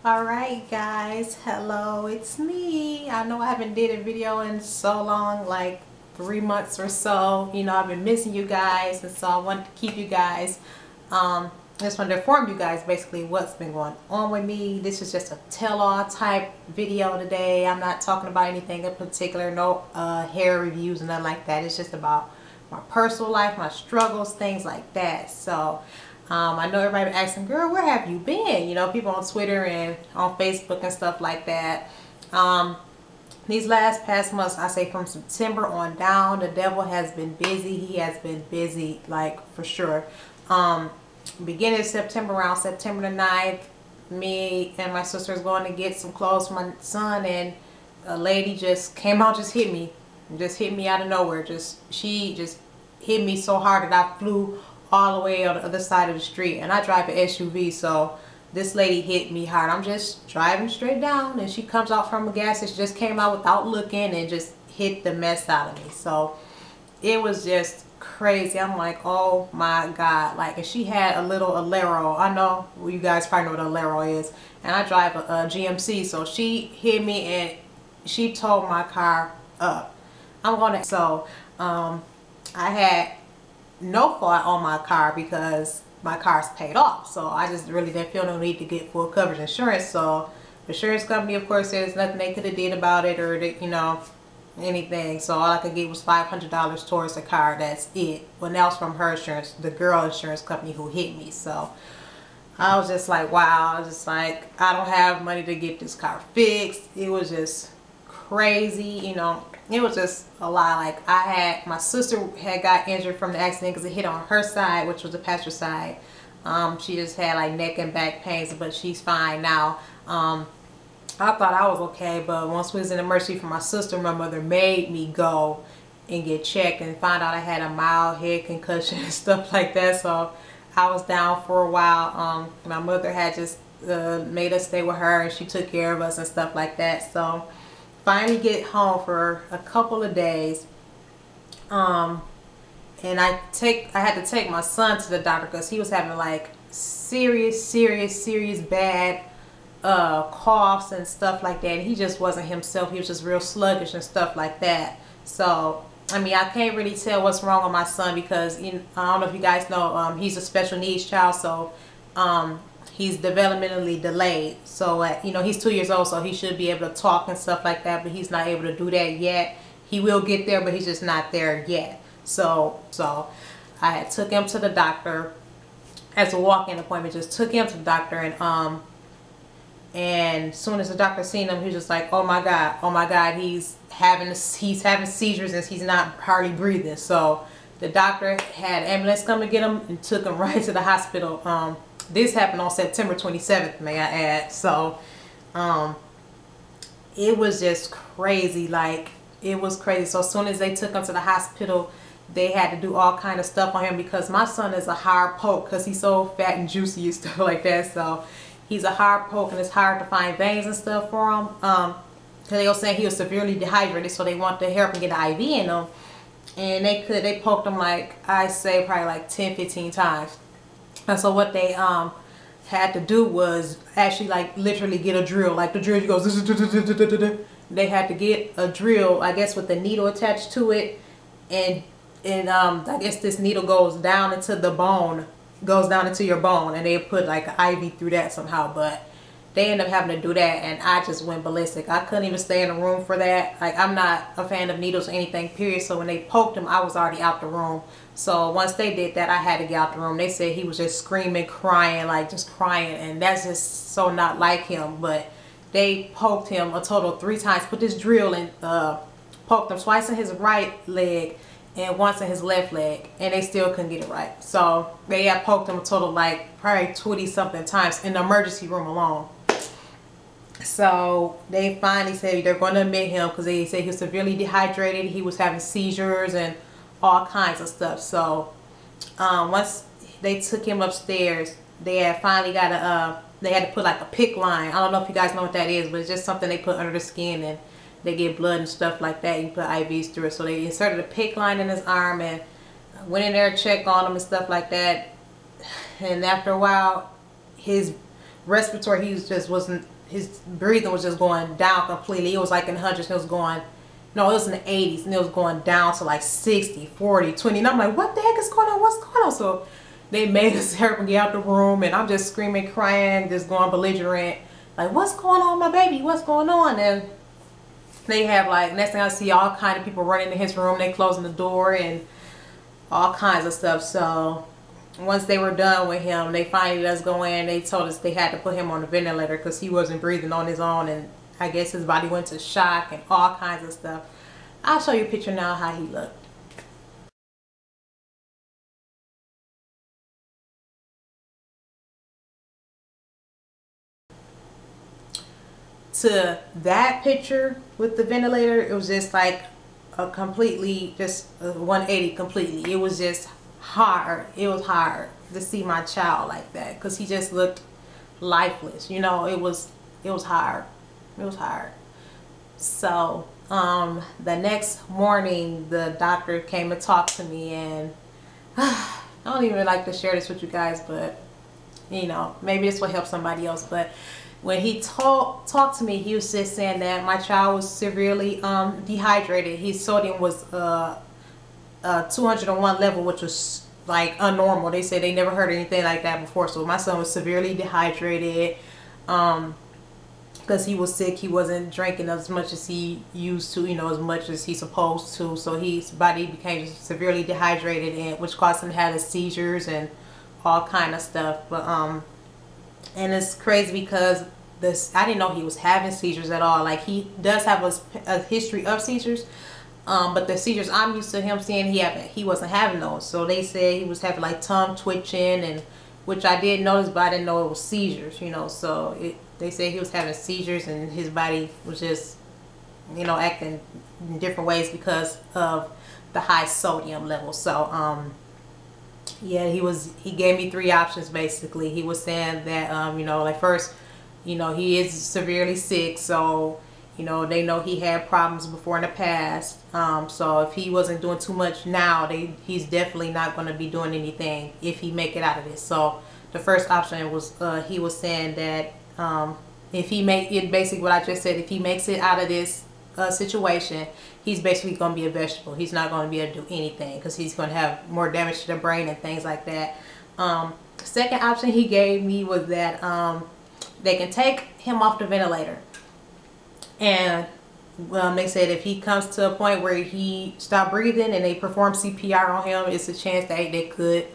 Alright guys, hello, it's me. I know I haven't did a video in so long, like 3 months or so. You know, I've been missing you guys, and so I want to keep you guys, just want to inform you guys basically what's been going on with me. This is just a tell-all type video today. I'm not talking about anything in particular, no hair reviews and nothing like that. It's just about my personal life, my struggles, things like that. So I know everybody been asking, girl, where have you been? You know, people on Twitter and on Facebook and stuff like that. These past months, I say from September on down, the devil has been busy. He has been busy, like, for sure. Beginning of September, around September the 9th, me and my sister is going to get some clothes for my son, and a lady just came out, just hit me out of nowhere. She just hit me so hard that I flew all the way on the other side of the street, and I drive an SUV, so this lady hit me hard. I'm just driving straight down, and she comes out from a gas station, just came out without looking, and just hit the mess out of me. So it was just crazy. I'm like, oh my god. Like, and she had a little Alero. I know you guys probably know what Alero is, and I drive a GMC, so she hit me and she towed my car up. I had no fault on my car because my car's paid off, so I just really didn't feel no need to get full coverage insurance. So the insurance company, of course, says nothing they could have did about it, or you know, anything. So all I could get was $500 towards the car. That's it. Well, that was from her insurance, the girl insurance company who hit me. So I was just like, wow. I was just like, I don't have money to get this car fixed. It was just crazy, you know. It was just a lot. Like, my sister had got injured from the accident because it hit on her side, which was the passenger side. She just had like neck and back pains, but she's fine now. I thought I was okay, but once we was in emergency for my sister, my mother made me go and get checked and find out I had a mild head concussion and stuff like that. So I was down for a while. My mother had just made us stay with her, and she took care of us and stuff like that. So finally get home for a couple of days, and I had to take my son to the doctor because he was having like serious bad coughs and stuff like that, and he just wasn't himself. He was just real sluggish and stuff like that. So I mean, I can't really tell what's wrong with my son because, you know, I don't know if you guys know, he's a special needs child, so he's developmentally delayed. So you know, he's 2 years old, so he should be able to talk and stuff like that, but he's not able to do that yet. He will get there, but he's just not there yet. So I had took him to the doctor as a walk-in appointment. Just took him to the doctor, and as soon as the doctor seen him, he was just like, oh my god, he's having seizures and he's not hardly breathing. So the doctor had an ambulance come and get him and took him right to the hospital. This happened on September 27th, may I add. So it was just crazy. Like, it was crazy. So as soon as they took him to the hospital, they had to do all kind of stuff on him because my son is a hard poke because he's so fat and juicy and stuff like that. So he's a hard poke, and it's hard to find veins and stuff for him. Because they were saying he was severely dehydrated, so they want to help him get an IV in him. And they poked him, like, I say probably like 10-15 times. And so what they had to do was actually, like, literally get a drill. Like the drill goes, they had to get a drill, I guess, with a needle attached to it, and I guess this needle goes down into the bone, goes down into your bone, and they put like an IV through that somehow. But they ended up having to do that, and I just went ballistic. I couldn't even stay in the room for that. Like, I'm not a fan of needles or anything, period. So when they poked him, I was already out the room. So once they did that, I had to get out the room. They said he was just screaming, crying, like just crying, and that's just so not like him. But they poked him a total of 3 times, put this drill and poked him twice in his right leg and once in his left leg, and they still couldn't get it right. So they had poked him a total of like probably 20 something times in the emergency room alone. So they finally said they're going to admit him because they said he was severely dehydrated, he was having seizures and all kinds of stuff. So once they took him upstairs, they had finally got they had to put like a PICC line. I don't know if you guys know what that is, but it's just something they put under the skin, and they get blood and stuff like that. You put IVs through it. So they inserted a PICC line in his arm and went in there, checked on him and stuff like that. And after a while, his respiratory, he just wasn't his breathing was just going down completely. It was like in the hundreds, it was going, no, it was in the 80s, and it was going down to like 60, 40, 20. And I'm like, what the heck is going on? What's going on? So they made us help him get out the room, and I'm just screaming, crying, just going belligerent. Like, what's going on, my baby? What's going on? And they have, like, next thing I see, all kind of people running in his room. They closing the door and all kinds of stuff. So once they were done with him, they finally let us go in. They told us they had to put him on the ventilator because he wasn't breathing on his own, and I guess his body went to shock and all kinds of stuff. I'll show you a picture now how he looked. To that picture with the ventilator, it was just like a completely, just a 180 completely. It was just hard. It was hard to see my child like that because he just looked lifeless. You know, it was hard. It was hard. So the next morning, the doctor came and talked to me, and I don't even like to share this with you guys, but you know, maybe this will help somebody else. But when he talked to me, he was just saying that my child was severely dehydrated. His sodium was 201 level, which was like unnormal. They said they never heard anything like that before. So my son was severely dehydrated because he was sick. He wasn't drinking as much as he used to, you know, as much as he's supposed to. So his body became severely dehydrated, and which caused him to have the seizures and all kind of stuff. But and it's crazy because I didn't know he was having seizures at all. Like, he does have a history of seizures, but the seizures I'm used to him seeing, he wasn't having those. So they said he was having like tongue twitching, and which I did notice, but I didn't know it was seizures, you know. So they said he was having seizures, and his body was just, you know, acting in different ways because of the high sodium level. So yeah, he gave me 3 options basically. He was saying that you know, like, first, you know, he is severely sick, so you know, they know he had problems before in the past. So if he wasn't doing too much now, he's definitely not going to be doing anything if he make it out of this. So the first option was he was saying that if he make it, basically what I just said, if he makes it out of this situation, he's basically going to be a vegetable. He's not going to be able to do anything because he's going to have more damage to the brain and things like that. Second option he gave me was that they can take him off the ventilator, and they said if he comes to a point where he stopped breathing and they perform CPR on him, it's a chance that they could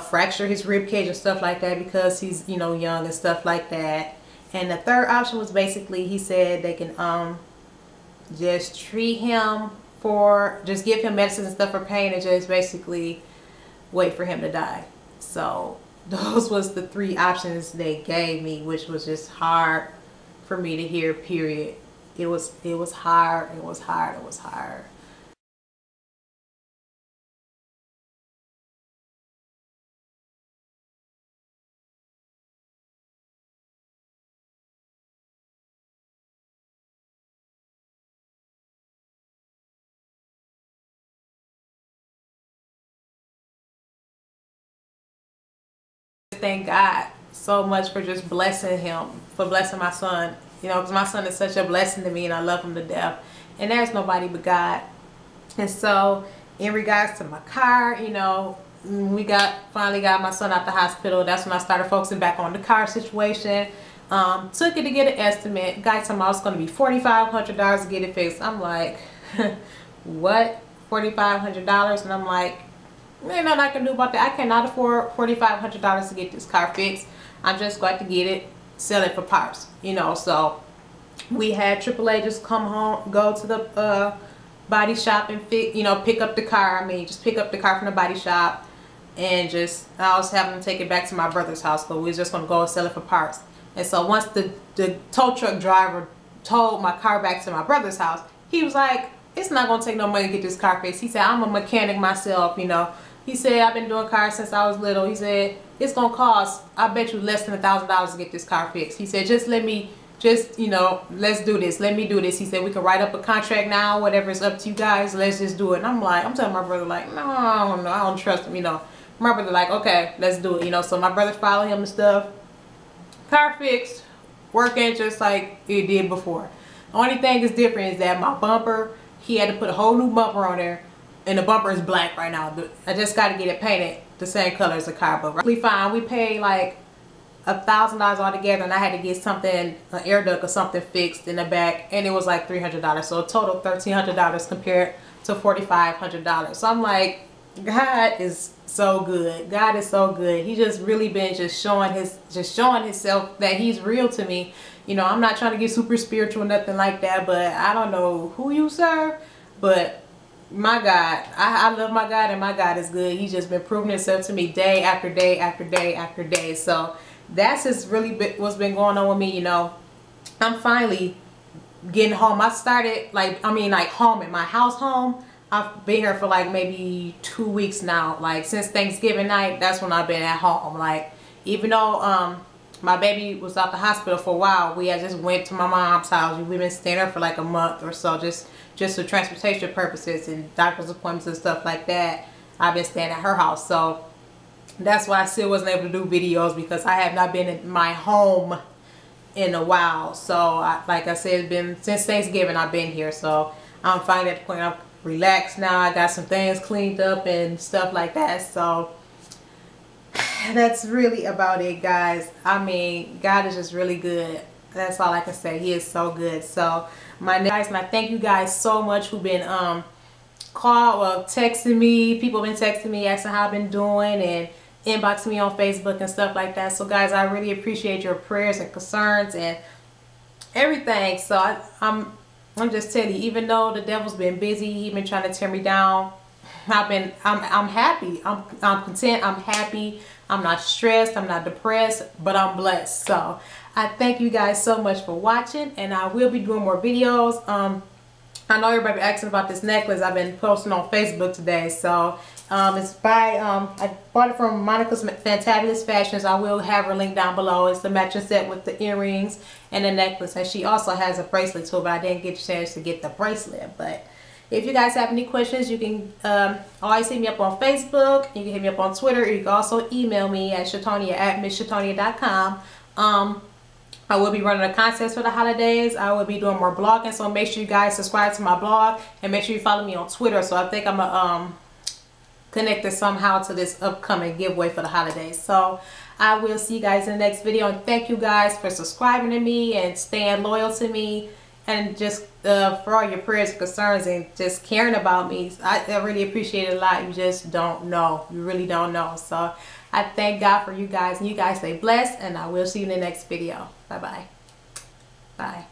fracture his rib cage and stuff like that because he's, you know, young and stuff like that. And the third option was basically, he said they can just treat him just give him medicine and stuff for pain, and just basically wait for him to die. So those was the 3 options they gave me, which was just hard for me to hear, period. It was hard. It was hard. It was hard. Thank God so much for just blessing him, for blessing my son, you know, because my son is such a blessing to me and I love him to death, and there's nobody but God. And so in regards to my car, you know, we finally got my son out the hospital. That's when I started focusing back on the car situation. Took it to get an estimate. Guy told me I was going to be $4,500 to get it fixed. I'm like, what? $4,500? And I'm like, ain't nothing I can do about that. I cannot afford $4,500 to get this car fixed. I'm just going to get it, sell it for parts, you know. So we had AAA just come home, go to the body shop and pick up the car. I mean, just pick up the car from the body shop, and I was having to take it back to my brother's house, but we was just going to go and sell it for parts. And so once the tow truck driver towed my car back to my brother's house, he was like, it's not going to take no money to get this car fixed. He said, I'm a mechanic myself, you know. He said, I've been doing cars since I was little. He said, it's going to cost, I bet you, less than $1,000 to get this car fixed. He said, you know, let's do this. Let me do this. He said, we can write up a contract now, whatever, it's up to you guys. Let's just do it. And I'm telling my brother, like, no, I don't trust him, you know. My brother like, okay, let's do it, you know. So my brother followed him and stuff. Car fixed. working just like it did before. The only thing is different is that my bumper, he had to put a whole new bumper on there, and the bumper is black right now. I just got to get it painted the same color as the car, but really fine. We paid like $1,000 altogether, and I had to get something, an air duct or something fixed in the back, and it was like $300. So a total $1,300 compared to $4,500. So I'm like, God is so good. God is so good. He just really been just showing himself that he's real to me. You know, I'm not trying to get super spiritual, nothing like that, but I don't know who you serve, but my God, I love my God, and my God is good. He's just been proving himself to me day after day after day after day. So that's just really what's been going on with me. You know, I'm finally getting home. I started like home at my house home. I've been here for like maybe 2 weeks now. Like since Thanksgiving night, that's when I've been at home. Like even though my baby was out the hospital for a while, we had just went to my mom's house. We've been staying there for like a month or so, just for transportation purposes and doctor's appointments and stuff like that. I've been staying at her house, so that's why I still wasn't able to do videos, because I have not been in my home in a while. So like I said, it's been since Thanksgiving I've been here. So I'm finally at the point I'm relaxed now. I got some things cleaned up and stuff like that. So that's really about it, guys. I mean, God is just really good. That's all I can say. He is so good. So my guys, and I thank you guys so much who've been texting me. People have been texting me asking how I've been doing and inboxing me on Facebook and stuff like that. So guys, I really appreciate your prayers and concerns and everything. So I'm just telling you, even though the devil's been busy, he's been trying to tear me down, I'm happy. I'm content. I'm happy. I'm not stressed. I'm not depressed, but I'm blessed. So I thank you guys so much for watching, and I will be doing more videos. I know everybody asking about this necklace I've been posting on Facebook today. So it's by I bought it from Monica's Fantabulous Fashions. I will have her link down below. It's the matching set with the earrings and the necklace, and she also has a bracelet too, but I didn't get a chance to get the bracelet. But if you guys have any questions, you can always hit me up on Facebook. You can hit me up on Twitter. You can also email me at shatonia@misshatonia.com. I will be running a contest for the holidays. I will be doing more blogging, so make sure you guys subscribe to my blog and make sure you follow me on Twitter. So I think I'm connected somehow to this upcoming giveaway for the holidays. So I will see you guys in the next video, and thank you guys for subscribing to me and staying loyal to me, and just for all your prayers and concerns and just caring about me. I really appreciate it a lot. You just don't know. You really don't know. So I thank God for you guys, and you guys stay blessed, and I will see you in the next video. Bye-bye. Bye.